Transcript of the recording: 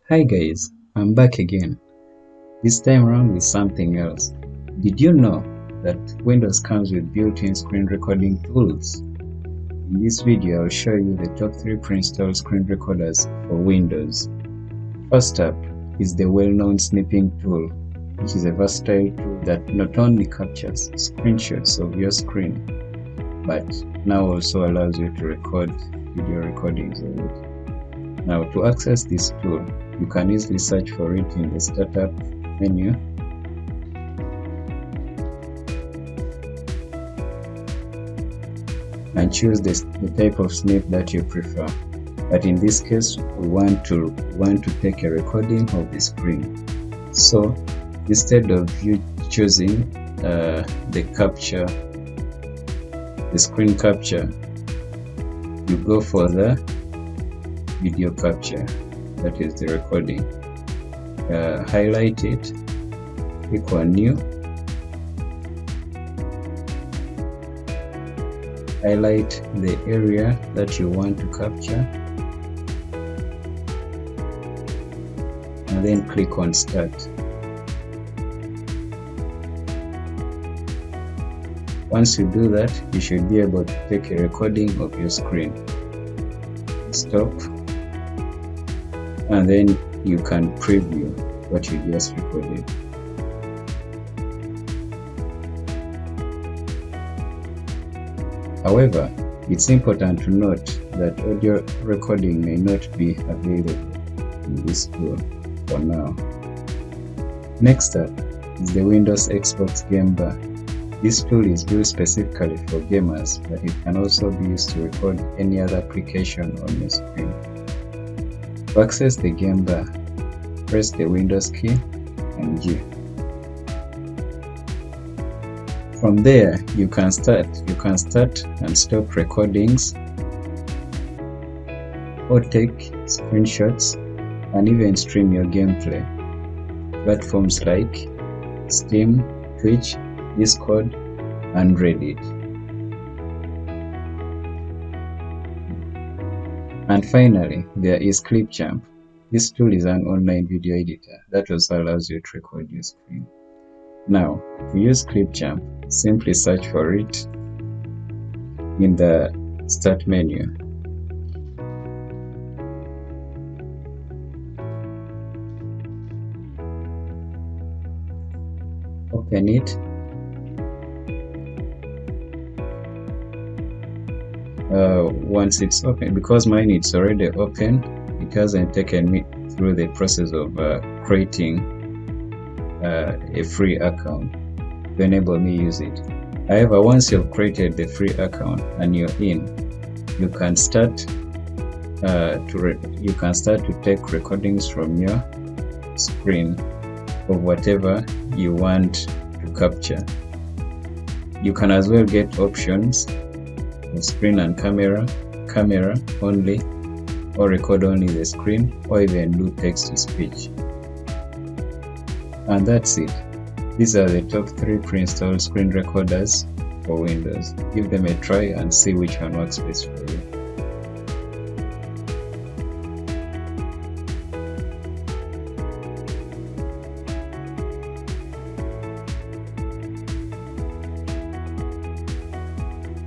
Hi guys, I'm back again. This time around with something else. Did you know that Windows comes with built-in screen recording tools? In this video, I'll show you the top 3 pre-installed screen recorders for Windows. First up is the well-known snipping tool, which is a versatile tool that not only captures screenshots of your screen, but now also allows you to record video recordings of it. Now, to access this tool, you can easily search for it in the Startup menu. And choose the type of snip that you prefer. But in this case, we want to take a recording of the screen. So instead of you choosing the screen capture, you go for the video capture, that is the recording. Highlight it, click on new, highlight the area that you want to capture, and then click on start. Once you do that, you should be able to take a recording of your screen. Stop, and then you can preview what you just recorded. However, it's important to note that audio recording may not be available in this tool for now. Next up is the Windows Xbox Game Bar. This tool is built specifically for gamers, but it can also be used to record any other application on your screen. To access the game bar, press the Windows key and G. From there, you can start and stop recordings, or take screenshots, and even stream your gameplay. Platforms like Steam, Twitch, Discord, and Reddit. And finally, there is Clipchamp. This tool is an online video editor that also allows you to record your screen. Now, to use Clipchamp, simply search for it in the Start menu. Open it. Once it's open, because mine it's already open, it hasn't taken me through the process of creating a free account to enable me use it. However, once you've created the free account and you're in, you can start to take recordings from your screen of whatever you want to capture. You can as well get options of screen and camera only, or record only the screen, or even do text to speech. And that's it. These are the top 3 pre-installed screen recorders for Windows. Give them a try and see which one works best for you.